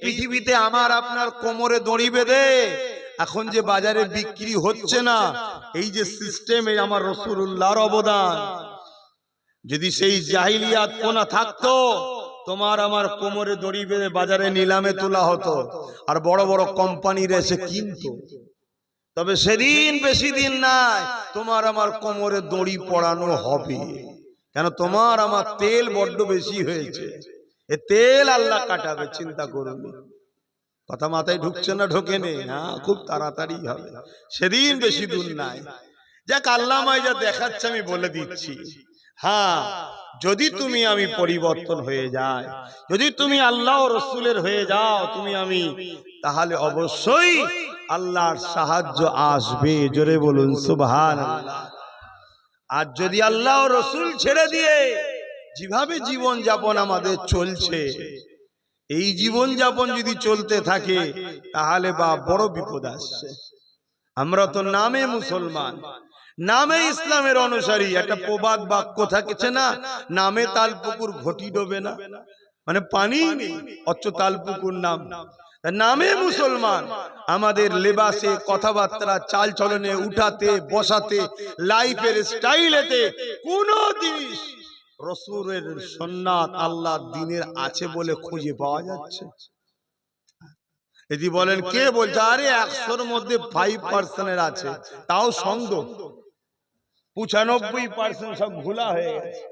পৃথিবীতে আমার আপনার কোমরে দড়ি বেঁধে এখন যে বাজারে বিক্রি হচ্ছে না, এই যে সিস্টেমে আমার রাসূলুল্লাহর অবদান। যদি সেই জাহিলিয়াত কোনা থাকতো, তোমার আমার কোমরে দড়ি বেঁধে বাজারে নিলামে তোলা হতো, আর বড় বড় কোম্পানিরা এসে কিনতো। তবে সেদিন বেশি দিন নাই, তোমার আমার কোমরে দড়ি পড়ানো হবে। কেন? তোমার আমার তেল বড্ড বেশি হয়েছে, এ তেল আল্লাহ কাটাবে, চিন্তা করুন। কথা মাথায় ঢুকছে না? ঢোকে নেই? হ্যাঁ, খুব তাড়াতাড়ি হবে, সেদিন বেশি দূর নাই। যাক, আল্লাহ আমায় যা দেখাচ্ছে আমি বলে দিচ্ছি। হ্যাঁ, যদি তুমি আমি পরিবর্তন হয়ে যায়, যদি তুমি আল্লাহ ও রসুলের হয়ে যাও, তুমি আমি, তাহলে অবশ্যই আল্লাহর সাহায্য আসবে। জোরে বলুন সুবহানাল্লাহ। আর যদি আল্লাহ ও রসুল ছেড়ে দিয়ে যেভাবে জীবন যাপন আমাদের চলছে, এই জীবন যাপন যদি চলতে থাকে, তাহলে বা বড় বিপদ আসছে। আমরা তো নামে মুসলমান, নামে ইসলামের অনুসারী। একটা প্রবাদ বাক্য থাকছে না, নামে তালপুকুর ঘটি ডোবে না, মানে পানি নেই অথচ তালপুকুর নাম। নামে মুসলমান, আমাদের লেবাসে, কথাবার্তা, চাল চলনে, উঠাতে বসাতে, লাইফের স্টাইলেতে কোনো জিনিস রাসূলের সুন্নাত আল্লাহর দ্বীনের আছে বলে খুঁজে পাওয়া যাচ্ছে। যদি বলেন কে বলছে, আরে 100-র মধ্যে 5% আছে, তাও সন্দেহ। 95% সব ঘোলা হয়ে গেছে।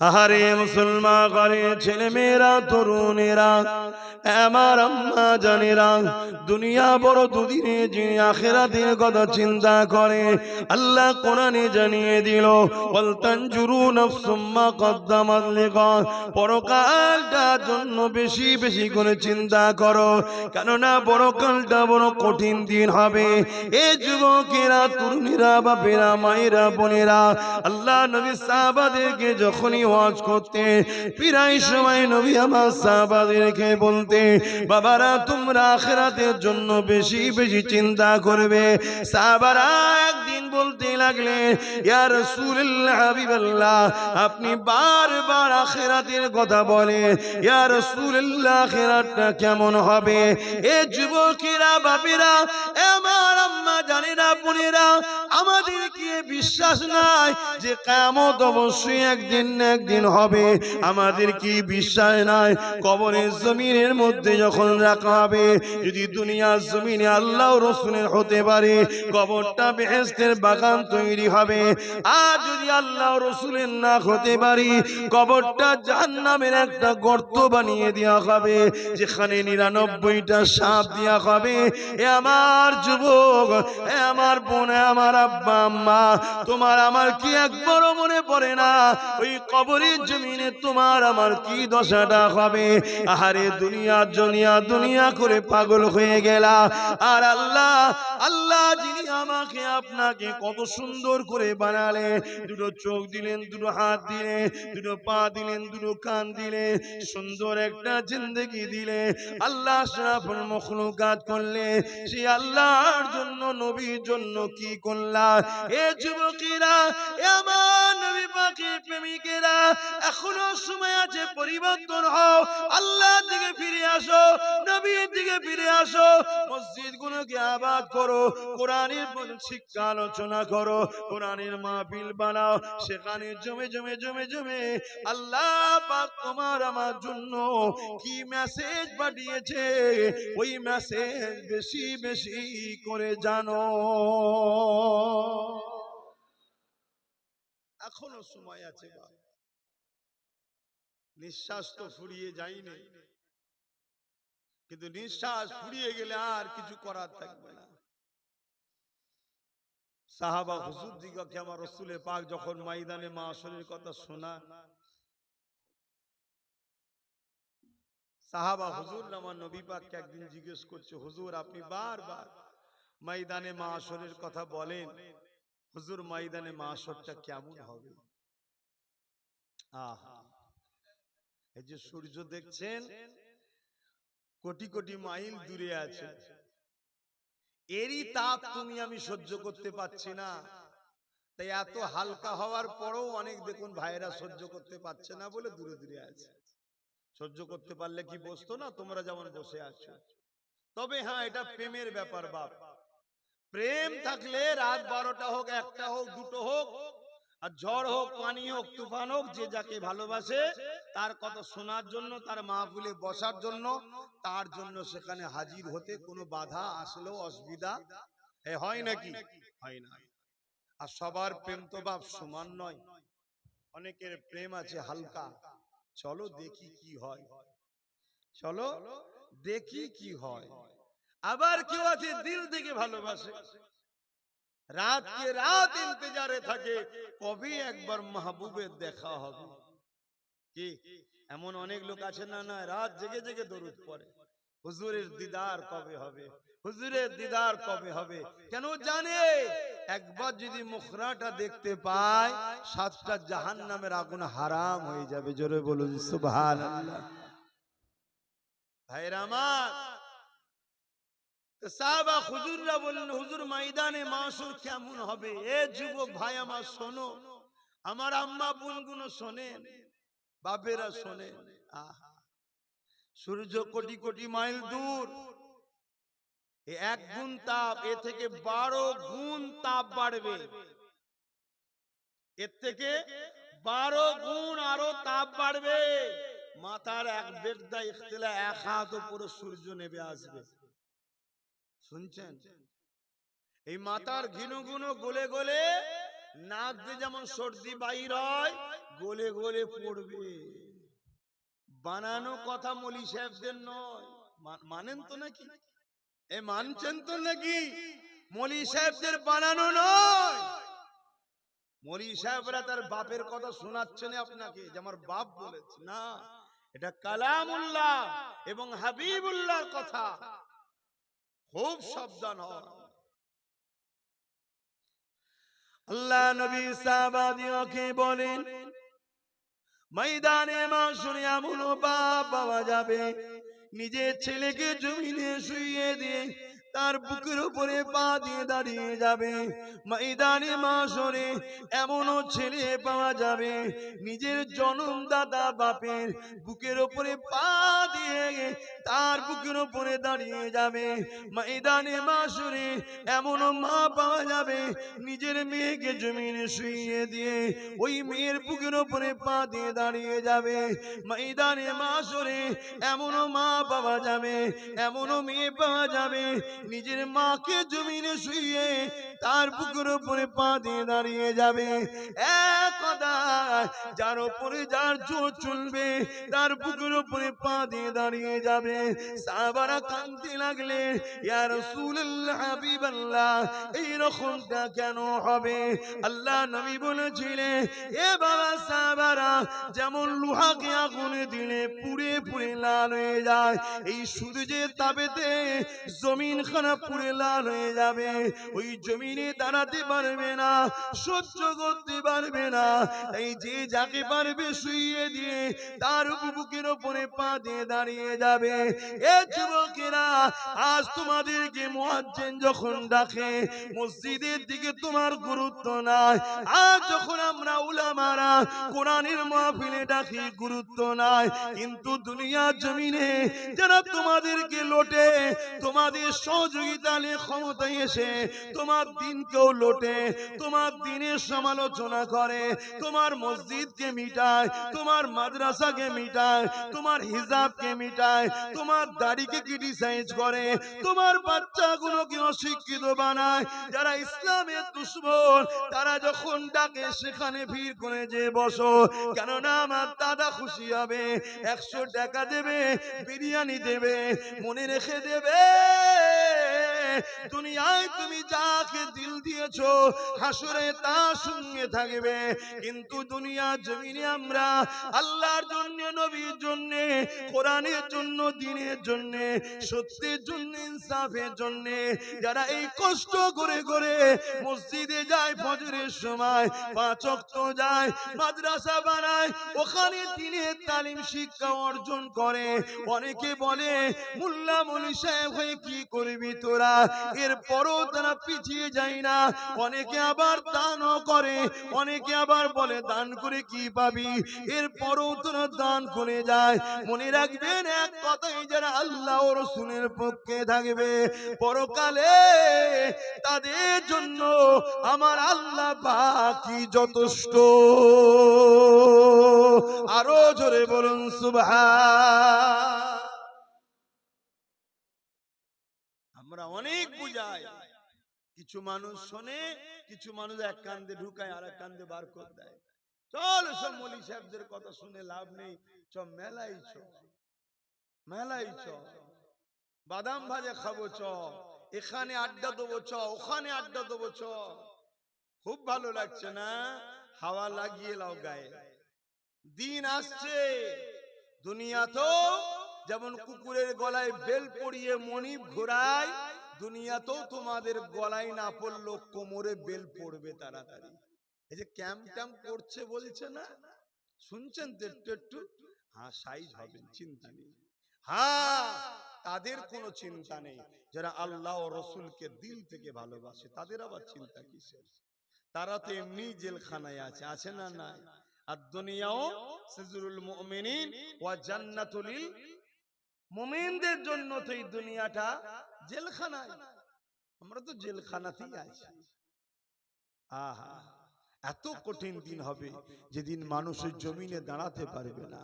আহারে মুসলমান ঘরে ছেলে মেয়েরা, তরুণেরা, আমার আম্মা জানেরা, দুনিয়া বড় দুদিনে, যিনি আখিরাতের কথা চিন্তা করে, আল্লাহ কোরআনে জানিয়ে দিল, ওয়াল তানজুরু নাফসুম মা কদ্দামাত লিগাদ। পরকালটার জন্য বেশি বেশি করে চিন্তা করো, কেননা পরকালটা বড় কঠিন দিন হবে। এ যুবকেরা, তরুণীরা, বাপেরা, মায়েরা, বোনেরা, আল্লাহ নবী সাহাবাদেরকে যখনই ওয়াজ করতে, প্রায় সময় নবী আমার সাহাবাদেরকে বলতে, বাবারা তোমরা আখিরাতের জন্য বেশি বেশি চিন্তা করবে। সাহাবারা একদিন বলতে লাগলেন, ইয়া রাসূলুল্লাহ, হাবিবাল্লাহ, আপনি বারবার আখিরাতের কথা বলেন, ইয়া রাসূলুল্লাহ, আখিরাতটা কেমন হবে? এ যুবকেরা, বাপেরা, আমার আম্মা জানেরা, বোনেরা, আমাদের কি বিশ্বাস নাই যে কিয়ামত অবশ্যই একদিন না একদিন হবে? আমাদের কি বিশ্বাস নাই কবরের জমিনের মধ্যে যখন রাখা হবে, যদি দুনিয়ার জমিনে আল্লাহ ও রাসূলের হতে পারে, কবরটা বেহেশতের বাগান তৈরি হবে। আর যদি আল্লাহ ও রাসূলের না হতে পারি, কবরটা জাহান্নামের একটা গর্ত বানিয়ে দেওয়া হবে, যেখানে 99টা সাপ দেওয়া হবে। এ আমার যুবক, এ আমার বোন, আমার আব্বা আম্মা, তোমার আমার কি একবারও মনে পড়ে না ওই কবরের জমিনে তোমার আমার কি দশাটা হবে? আহারে দুনিয়া দুনিয়া দুনিয়া করে পাগল হয়ে গেলা। আর আল্লাহ, আল্লাহ যিনি আমাকে আপনাকে কত সুন্দর করে বানালে, দুটো চোখ দিলেন, দুটো হাত দিলেন, দুটো পা দিলেন, দুটো কান দিলে, সুন্দর একটা জিন্দেগি দিলে, আল্লাহ আশরাফুল মাখলুকাত করলে, সেই আল্লাহর জন্য, নবীর জন্য কি করলা? এ যুবকেরা, এ আমার নবী পাকের প্রেমিকেরা, এখনো সময় আছে, পরিবর্তন হও, আল্লাহর দিকে ফিরে আসো, নবীর দিকে ফিরে আসো, মসজিদ গুলোকে আবাদ করো, কোরআনের শিক্ষা আলোচনা করো, কোরআনের মাহফিল বানাও, সেখানে জমে জমে জমে জমে আল্লাহ পাক তোমার আমার জন্য কি মেসেজ পাঠিয়েছে, ওই মেসেজ বেশি বেশি করে জানো। এখনো সময় আছে। নিঃশ্বাস তো ফুরিয়ে যায়নি, কিন্তু নিঃশ্বাস ফুরিয়ে গেলে আর কিছু করার থাকবে না। সাহাবা হুজুর দিগকে আমার রাসূলে পাক যখন ময়দানে মাহশরের কথা শোনান, সাহাবা হুজুর আমার নবী পাককে একদিন জিজ্ঞেস করছে, হুজুর আপনি বারবার ময়দানে মাহশরের কথা বলেন, হুজুর ময়দানে মাহশরটা কেমন হবে? আহা, এই যে সূর্য দেখছেন কোটি কোটি মাইল দূরে আছে, এরই তাপ তুমি আমি সহ্য করতে পারছি না, তাই এত হালকা হওয়ার পরেও অনেক দেখুন ভাইরা সহ্য করতে পারছে না বলে দূরে দূরে আছে। সহ্য করতে পারলে কি বসতো না, তোমরা যেমন বসে আছো। তবে হ্যাঁ, এটা প্রেমের ব্যাপার বাপ। প্রেম থাকলে রাত 12টা হোক, 1টা হোক, 2টো হোক, আর ঝড় হোক, পানি হোক, তুফান হোক, যে যাকে ভালোবাসে তার কথা শোনার জন্য, তার মাহফিলে বসার জন্য, তার জন্য সেখানে হাজির হতে কোনো বাধা আসলেও অসুবিধা হয় নাকি? হয় না। আর সবার প্রেম তো বাপ সমান নয়। অনেকের প্রেম আছে হালকা। চলো দেখি কি হয়, চলো দেখি কি হয়। আবার কেউ আছে দিল থেকে ভালোবাসে, রাতকে রাত ইন্তজারে থাকে কবে একবার মাহবুবের দেখা হবে। কি এমন অনেক লোক আছে না, না রাত জেগে জেগে দরুদ পড়ে, হুজুরের দিদার কবে হবে, হুজুরের দিদার কবে হবে। কেন জানে একবার যদি মুখরাটা দেখতে পায় 7টা জাহান্নামের আগুন হারাম হয়ে যাবে। জোরে বলুন সুবহানাল্লাহ। ভাইরা আমার, সাহাবা হুজুররা বললেন, হুজুর ময়দানে মাশর কেমন হবে? এ যুবক ভাই আমার শোনো, আমার আম্মা বোনগুলো শোনেন, বাপেরা শোনেন। সূর্য কোটি কোটি মাইল দূর, 1 গুণ তাপ, এ থেকে 12 গুণ তাপ বাড়বে, এর থেকে 12 গুণ আরো তাপ বাড়বে। মাথার এক বেগদা ইখতিলা 1 হাত উপরে সূর্য নেমে আসবে। শুনছেন? এই মাথার ঘিনু গুনো গলে গলে নাক দিয়ে যেমন সর্দি বাইর হয়, গলে গলে পড়বে। বানানো কথা মলি সাহেবদের নয়, মানেন তো নাকি? এ মানছেন তো নাকি? মলি সাহেবদের বানানো নয়। মলি সাহেবরা তার বাপের কথা শোনাচ্ছেন আপনাকে যে আমার বাপ বলেছে, না, এটা কালামুল্লাহ এবং হাবিবুল্লাহর কথা। খুব সাবধান হন। আল্লাহ নবী সাহাবাদিওকে বলেন, ময়দানে মাশরে এমন বাপ পাওয়া যাবে নিজের ছেলেকে জমিনে শুইয়ে দিয়ে তার বুকের উপরে পা দিয়ে দাঁড়িয়ে যাবে। ময়দানে মাশরে এমনও ছেলে পাওয়া যাবে নিজের জন্মদাতা বাপের বুকের উপরে পা দিয়ে তার বুকের উপরে দাঁড়িয়ে যাবে। ময়দানে মাশরে এমনও মা পাওয়া যাবে নিজের মেয়েকে জমিনে শুইয়ে দিয়ে ওই মেয়ের বুকের উপরে পা দিয়ে দাঁড়িয়ে যাবে। ময়দানে মাশরে এমনও মা পাওয়া যাবে, এমনও মেয়ে পাওয়া যাবে নিজের মাকে জমিনে শুইয়ে তার বুকের উপরে পা দিয়ে দাঁড়িয়ে যাবে। এক কথা, যার উপরে যার জোর চলবে তার বুকের উপরে পা দিয়ে দাঁড়িয়ে যাবে। সাহাবারা কাঁদতে লাগলেন, ইয়া রাসূলুল্লাহ, হাবিবাল্লাহ, এই রকমটা কেন হবে? আল্লাহ নবী বলেছিলেন, এ বাবা সাহাবারা, যেমন লোহাকে আগুনে দিলে পুড়ে পুড়ে লাল হয়ে যায়, এই সূর্যের তাপেতে জমিন খানা পুড়ে লাল হয়ে যাবে, ওই জমিনে দাঁড়াতে পারবে না, সহ্য করতে পারবে না। তাই যে যাকে পারবে শুইয়ে দিয়ে তার বুকের উপরে পা দিয়ে দাঁড়িয়ে যাবে। এ যুবকেরা, আজ তোমাদেরকে মুয়াজ্জিন যখন ডাকে মসজিদের দিকে তোমার গুরুত্ব নাই। আজ যখন আমরা উলামারা কোরআনের মাহফিলে ডাকি গুরুত্ব নাই। কিন্তু দুনিয়ার জমিনে যারা তোমাদেরকে লোটে, তোমাদের সহযোগিতা নিয়ে ক্ষমতায় এসে তোমার দিনকেও লোটে, তোমার দিনের সমালোচনা করে, তোমার মসজিদকে মিটায়, তোমার মাদ্রাসাকে মিটায়, তোমার হিজাবকে মিটায়, তোমার দাড়িকে ক্রিটিসাইজ করে, তোমার বাচ্চাগুলোকে অশিক্ষিত বানায়। যারা ইসলামের দুশমন তারা যখন ডাকে সেখানে ভিড় করে যে বসো, কেননা আমার দাদা খুশি হবে, 100 টাকা দেবে, বিরিয়ানি দেবে, মনে রেখে দেবে দুনিয়ায় তুমি যাকে দিল দিয়েছো হাসরে তার সঙ্গে থাকবে। কিন্তু দুনিয়ার জমিনে আমরা আল্লাহর জন্য, নবীর জন্য, কোরআনের জন্য, দ্বীনের জন্য, সত্যের জন্য, ইনসাফের জন্য যারা এই কষ্ট করে করে মসজিদে যায়, ফজরের সময় 5 ওয়াক্ত যায়, মাদ্রাসা বানায়, ওখানে দ্বীনের তালিম শিক্ষা অর্জন করে। অনেকে বলে, মোল্লা মৌলভী সাহেব হয়ে কি করবি তোরা? এরপরও তারা পিছিয়ে যায় না। অনেকে আবার দানও করে, অনেকে আবার বলে দান করে কি পাবি, এরপরও তারা দান করে যায়। মনে রাখবেন এক কথাই, যারা আল্লাহ ও রাসূলের পক্ষে থাকবে পরকালে তাদের জন্য আমার আল্লাহ পাকই যথেষ্ট। আরো জোরে বলুন সুবহান। আমরা অনেক বুঝাই, কিছু মানুষ শোনে, কিছু মানুষ এক কান্দে ঢুকায় আর এক কান্দে বার করে দেয়। চল সব মৌলী সাহেবদের কথা শুনে লাভ নেই, চ মেলাই চ, মেলাই চ, বাদাম ভাজা খাবো চ, এখানে আড্ডা দেবো চ, ওখানে আড্ডা দেবো চ। খুব ভালো লাগছে না? হাওয়া লাগিয়ে লাও গায়ে। দিন আসছে, দুনিয়া তো যেমন কুকুরের গলায় বেল পরিয়ে মনিব ঘোরায়, দুনিয়াতেও তোমাদের গলায় না পড়লো কোমরে বেল পড়বে তাড়াতাড়ি। এই যে ক্যাম্প ট্যাম্প করছে বলছে না, শুনছেন তো একটু একটু? হ্যাঁ, সাইজ হবেন, চিন্তা নেই। হ্যাঁ, তাদের কোনো চিন্তা নেই। যারা আল্লাহ ও রসুলকে দিল থেকে ভালোবাসে তাদের আবার চিন্তা কিসের? তারা তো এমনি জেলখানায় আছে, আছে না নাই? আর দুনিয়াও সিজরুল মুমিনিন ওয়া জান্নাতুল মুমিনদের জন্য তো এই দুনিয়াটা জেলখানায়। আমরা তো জেলখানাতেই আছি। আহা, এত কঠিন দিন হবে যেদিন মানুষের জমিনে দাঁড়াতে পারবে না।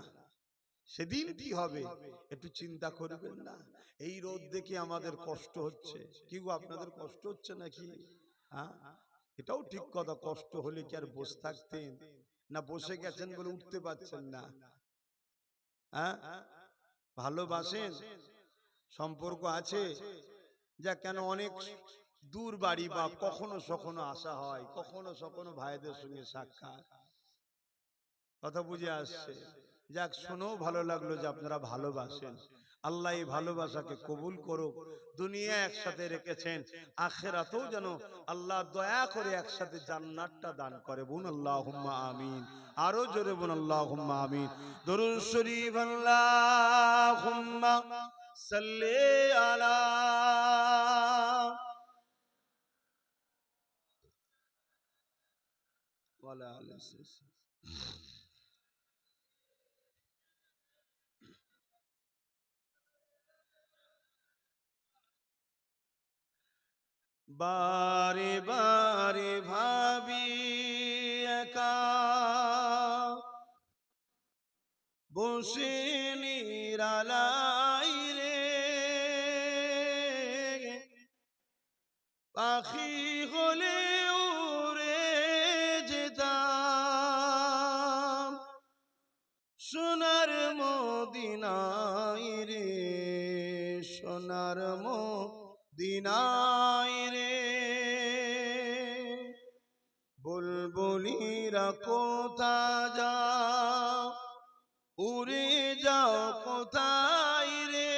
সেদিন কি হবে একটু চিন্তা করবেন না? এই রোদ দেখে আমাদের কষ্ট হচ্ছে, কি গো আপনাদের কষ্ট হচ্ছে নাকি? হ্যাঁ, এটাও ঠিক কথা, কষ্ট হলে কি আর বসে থাকতেন? না বসে গেছেন বলে উঠতে পারছেন না? হ্যাঁ, ভালোবাসেন, সম্পর্ক আছে, যা কেন অনেক দূর বাড়ি বা কখনো সখনো আসা হয়, কখনো সখনো ভাইদের সঙ্গে সাক্ষাৎ, কথা বুঝে আসছে। যাক, শোনেও ভালো লাগলো যে আপনারা ভালোবাসেন। আল্লাহ এই ভালোবাসাকে কবুল করুক। দুনিয়া একসাথে রেখেছেন, আখিরাতেও যেন আল্লাহ দয়া করে একসাথে জান্নাতটা দান করে। বলুন আল্লাহুম্মা আমিন। আরো জোরে বলুন আল্লাহুম্মা আমিন। দরুদ শরীফ আল্লাহুম্মা সাল্লি আলা ওয়ালা আলিহি। বারে বারে ভাবি একা বসে নিরালাই রে, পাখি হলে উড়ে যেতাম সোনার মদিনায় রে, সোনার মদিনায় রে। বুলবুলিরা কোথা যাও, উড়ে যাও কোথায় রে,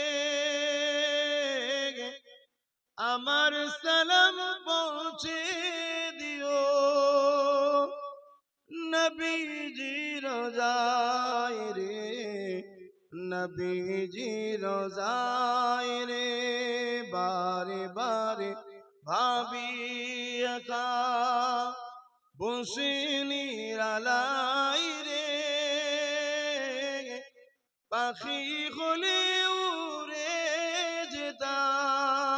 আমার সালাম পৌঁছে দিও নবীজি রোজায় রে, নবীজি রোজায় রে। বারে বারে ভাবি একা বসে নিরালাই রে, পাখি হলে উড়ে যেতাম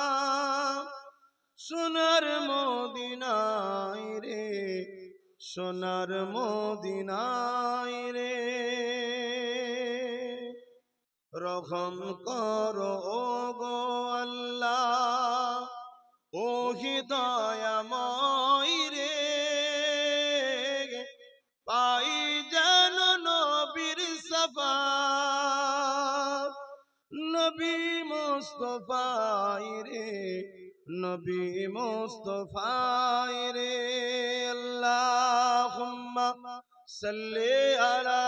সোনার মদিনায় রে, সোনার মদিনায় রে। রহম করো গো আল্লাহ, ও দয়াময় রে, পাই যেন নবীর সাফাত, নবী মুস্তাফায় রে, নবী মুস্তাফায় রে। আল্লাহুম্মা সাল্লি আলা।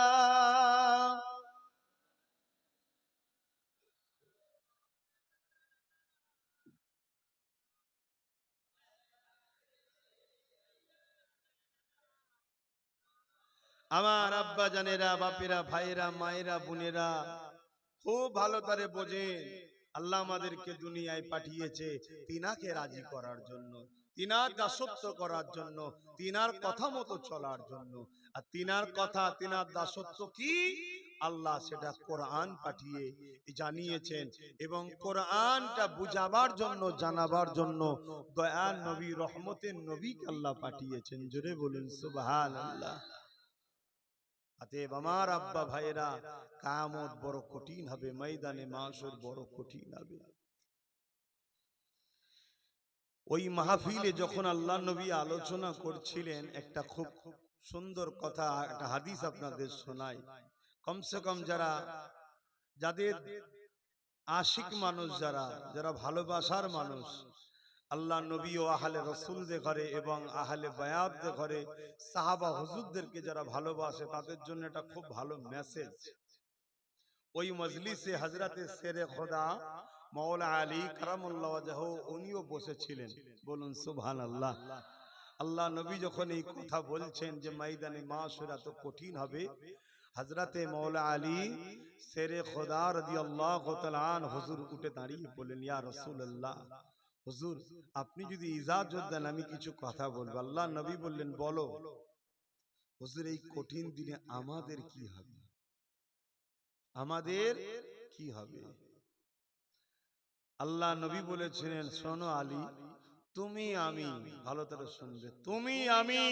আমার আব্বা জানেরা, বাপেরা, ভাইরা, মায়েরা, বোনেরা খুব ভালো করে বোঝেন। আল্লাহ আমাদেরকে দুনিয়ায় পাঠিয়েছে তিনাকে রাজি করার জন্য, তিনার দাসত্ব করার জন্য, তিনার কথা মতো চলার জন্য। আর তিনার কথা, তিনার দাসত্ব কি? আল্লাহ সেটা কোরআন পাঠিয়ে জানিয়েছেন, এবং কোরআনটা বুঝাবার জন্য, জানাবার জন্য দয়ার নবী, রহমতের নবীকে আল্লাহ পাঠিয়েছেন। জোরে বলুন সুবহানাল্লাহ। অতএব আমার আব্বা ভাইরা, কিয়ামত বড় কঠিন হবে, ময়দানে মাশর বড় কঠিন হবে। ওই মাহফিলে যখন আল্লাহ নবী আলোচনা করছিলেন, একটা খুব সুন্দর কথা, একটা হাদিস আপনাদের শোনাই। কমসে কম যাদের আশিক মানুষ, যারা ভালোবাসার মানুষ, আল্লাহ নবী ও আহলে রসুলদের ঘরে এবং আহলে বায়াতদের ঘরে সাহাবা হুজুরদেরকে যারা ভালোবাসে, তাদের জন্য এটা খুব ভালো মেসেজ। ওই মজলিসে হযরতে শেরে খোদা মাওলা আলী কারামুল্লাহ ওয়াজহু উনিও বসেছিলেন। বলুন সুবহানাল্লাহ। আল্লাহ নবী যখন এই কথা বলছেন যে ময়দানে মাশর এত কঠিন হবে, হযরতে মাওলা আলী শেরে খোদা রাদিয়াল্লাহু তাআলা আনহু হুজুর উঠে দাঁড়িয়ে বললেন, ইয়া রাসূলুল্লাহ, হুজুর আপনি যদি ইজাজত দেন আমি কিছু কথা বলবো। আল্লাহ নবী বললেন, বলো। হুজুর এই কঠিন দিনে আমাদের কি হবে, আমাদের কি হবে? আল্লাহ নবী বলেছিলেন, শোনো আলী, তুমি আমি, ভালো করে শুনবে, তুমি আমি,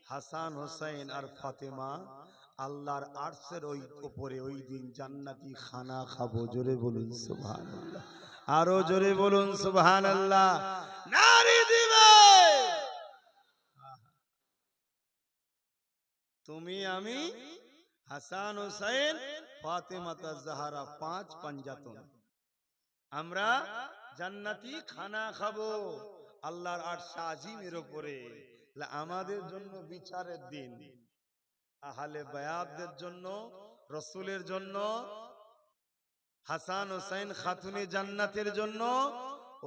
হাসান হোসেন আর ফাতেমা আল্লাহর আরশের ওই উপরে ওই দিন জান্নাতি খানা খাবো। জোরে বলুন সুবহানাল্লাহ, আরো জোরে বলুন সুবহানাল্লাহ, নারী দিবে। তুমি আমি, হাসান হোসেন, ফাতেমা জাহরা, 5 পাঞ্জাতন, আমরা জান্নাতি খানা খাবো আল্লাহর আরশ আজিমের উপরে। আমাদের জন্য বিচারের দিন, আহলে বায়াতদের জন্য, রাসূলের জন্য, হাসান হোসেন খাতুনে জান্নাতের জন্য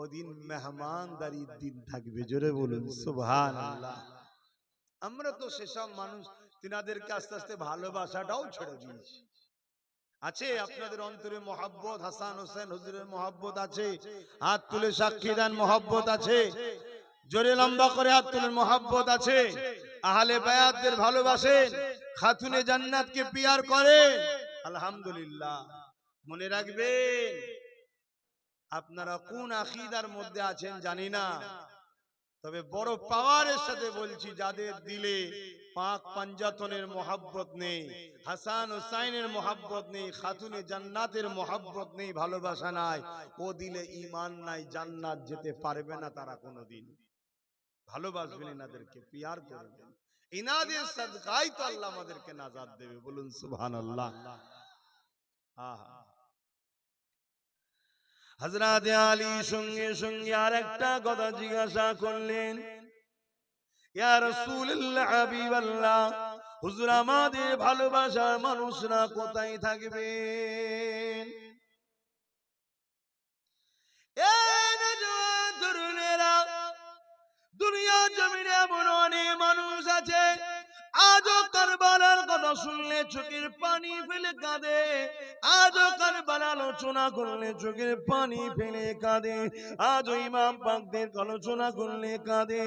ওদিন মেহমানদারির দিন থাকবে। জোরে বলুন সুবহানাল্লাহ। আমরা তো সেসব মানুষ, তিনাদেরকে আস্তে আস্তে ভালোবাসাটাও ছেড়ে দিয়েছি। আছে আপনাদের অন্তরে মহব্বত, হাসান হোসেন হুজুরের মহব্বত আছে? হাত তুলে সাক্ষী দেন মহব্বত আছে? জোরে লম্বা করে হাত তুলে মহব্বত আছে? আহলে বায়াতদের ভালোবাসেন, খাতুনে জান্নাতকে পিয়ার করেন? আলহামদুলিল্লাহ। মনে রাখবেন, আপনারা কোন আকীদার মধ্যে আছেন জানি না, তবে বড় পাওয়ারের সাথে বলছি, যাদের দিলে পাক পাঞ্জাতনের মহব্বত নেই, হাসান হুসাইনের মহব্বত নেই, খাতুনে জান্নাতের মহব্বত নেই, ভালোবাসা নাই, ও দিলে ঈমান নাই, জান্নাত যেতে পারবে না তারা কোনোদিন। ভালোবাসবেন, এনাদেরকে পিয়ার করবেন, ইনাদের সাদকায় তো আল্লাহ আমাদেরকে নাজাত দেবে। বলুন সুবহানাল্লাহ। হযরত আলী সঙ্গে সঙ্গে আরেকটা কথা জিজ্ঞাসা করলেন, ইয়া রাসূলুল্লাহ, হাবিবাল্লাহ, হুজুর আমাদের ভালোবাসার মানুষরা কোথায় থাকবেন? এই নওজোয়ান তরুণেরা, দুনিয়া জমিনে এমন অনেক মানুষ আছে আজও কারবালার কথা শুনলে চোখের পানি ফেলে কাঁদে, আজও কারবালা আলোচনা করলে চোখের পানি ফেলে কাঁদে, আজও ইমাম পাকদের আলোচনা করলে কাঁদে,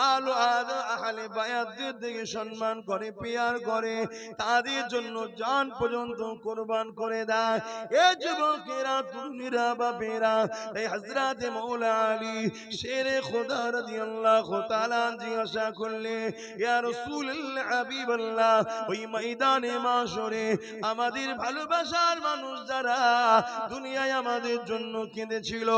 আলো আজও আহলে বায়াতদের দিকে সম্মান করে, পিয়ার করে, তাদের জন্য জান পর্যন্ত কোরবান করে দেয়। এই যুবকেরা, তরুণীরা, বাপেরা, এই হযরত মাওলা আলী শেরে খোদা রাদিয়াল্লাহু তাআলা জিজ্ঞাসা করলে, ইয়া রাসূলুল্লাহ, হাবিবাল্লাহ, ওই ময়দানে মাশরে আমাদের ভালোবাসার মানুষ যারা দুনিয়ায় আমাদের জন্য কেঁদেছিল,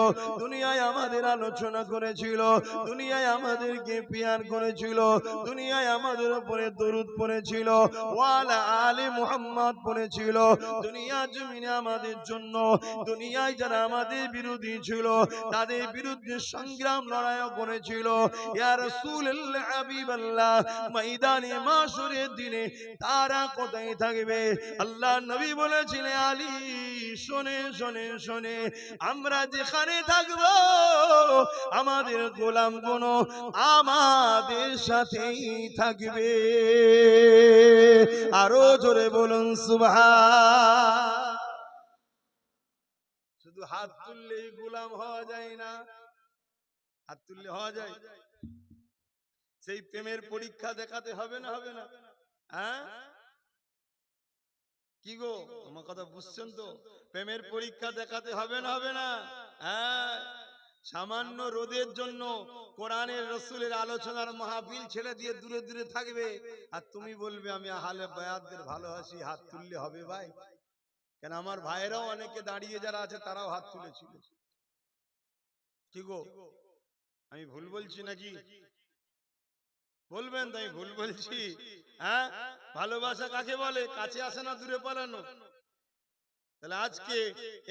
দুনিয়ায় আমাদের আলোচনা করেছিল, দুনিয়ায় আমাদেরকে পিয়ার করেছিল, দুনিয়ায় আমাদের উপরে দরুদ পড়েছিল, ওয়ালা আলে মুহাম্মদ পড়েছিল, দুনিয়া জমিনে আমাদের জন্য, দুনিয়ায় যারা আমাদের বিরোধী ছিল তাদের বিরুদ্ধে সংগ্রাম লড়াইও করেছিল, ইয়া রাসূলুল্লাহ, হাবিবাল্লাহ, ময়দানে মাশরের দিনে তারা কোথায় থাকবে? আল্লাহ নবী বলেছিলেন, আলী শোনে শোনে শোনে, আমরা যেখানে থাকব আমাদের গোলামগুলো আমাদের সাথেই থাকবে। আরো জোরে বলুন সুবহান। শুধু শুধু হাত তুললেই গোলাম হওয়া যায় না, হাত তুললে হওয়া যায়? সেই প্রেমের পরীক্ষা দেখাতে হবে না, হবে না? হ্যাঁ কি গো, আমার কথা বুঝছেন তো? প্রেমের পরীক্ষা দেখাতে হবে না, হবে না? হ্যাঁ, সামান্য রোদের জন্য কোরআনের রসুলের আলোচনার মাহফিল ছেড়ে দিয়ে দূরে দূরে থাকবে, আর তুমি বলবে আমি আহলে বায়াতদের ভালোবাসি, হাত তুললে হবে ভাই? কেন আমার ভাইয়েরাও অনেকে দাঁড়িয়ে যারা আছে তারাও হাত তুলেছিল। কি গো, আমি ভুল বলছি নাকি? বলবেন তাই ভুল বলছি? হ্যাঁ, ভালোবাসা কাকে বলে? কাছে আসে না দূরে পালানো? তাহলে আজকে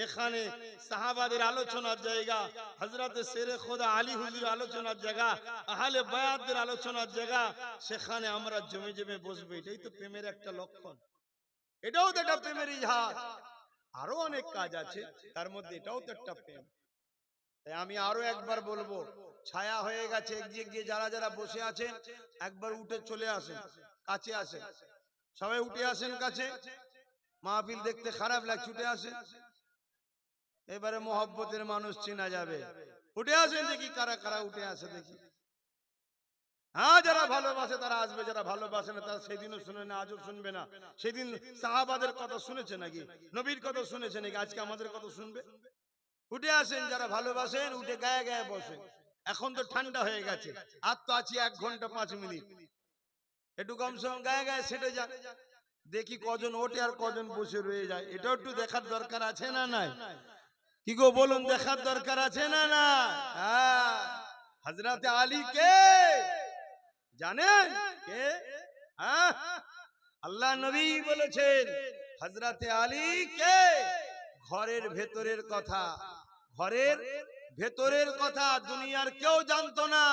এখানে সাহাবাদের আলোচনার জায়গা, হযরতে শেরে খোদা আলী হুজুর আলোচনার জায়গা, আহলে বায়াতদের আলোচনার জায়গা, সেখানে আমরা জমে জমে বসবো, এটাই তো প্রেমের একটা লক্ষণ, এটাও তো একটা প্রেমের ইজহার। আরো অনেক কাজ আছে, তার মধ্যে এটাও তো একটা প্রেম। তাই আমি আরো একবার বলবো, ছায়া হয়ে গেছে, এগিয়ে গিয়ে যারা যারা বসে আছেন একবার উঠে চলে আসেন, কাছে আসেন, সবাই উঠে আসেন কাছে। মাহফিল দেখতে খারাপ লাগছে, উঠে আসেন। এবারে মোহব্বতের মানুষ চেনা যাবে, উঠে আসেন দেখি কারা কারা উঠে আসে দেখি। হ্যাঁ, যারা ভালোবাসে তারা আসবে, যারা ভালোবাসে না তারা সেদিনও শুনে না, আজও শুনবে না। সেদিন সাহাবাদের কথা শুনেছে নাকি? নবীর কথা শুনেছে নাকি? আজকে আমাদের কথা শুনবে? উঠে আসেন যারা ভালোবাসেন, উঠে গায়ে গায়ে বসেন। এখন তো ঠান্ডা হয়ে গেছে, আর তো আছি 1 ঘন্টা 5 মিনিট, একটু কমসে কম গায়ে গায়ে সেটে যান, দেখি কজন ওঠে আর কজন বসে রয়ে যায়। এটাও একটু দেখার দরকার আছে না নাই? কি গো বলুন, দেখার দরকার আছে না না? হ্যাঁ, হযরতে আলী কে জানেন? কে? হ্যাঁ, আল্লাহ নবী বলেছেন হযরতে আলী কে? ঘরের ভেতরের কথা, ঘরের ভেতরের কথা দুনিয়ার কেউ জানতো না।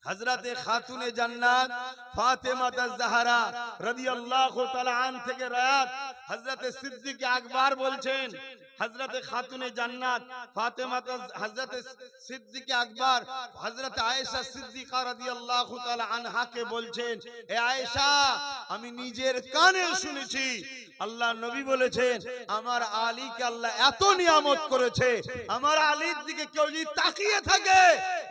হযরতে খাতুনে জান্নাত ফাতেমা আয-জাহরা রাদিয়াল্লাহু তাআলা আন থেকে রায়াত, হযরতে সিদ্দিক আকবর বলছেন, হযরতে খাতুনে জান্নাত ফাতেমা, হযরতে সিদ্দিক আকবর হযরতে আয়েশা সিদ্দিকা রাদিয়াল্লাহু তাআলা আনহাকে বলছেন, এ আয়েশা, আমি নিজের কানে শুনেছি আল্লাহ নবী বলেছেন আমার আলীকে আল্লাহ এত নিয়ামত করেছে, আমার আলীর দিকে কেউ যদি তাকিয়ে থাকে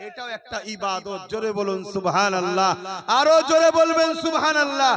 এটাও একটা ইবাদত। জোরে বলুন সুবহানাল্লাহ, আরো জোরে বলবেন সুবহানাল্লাহ।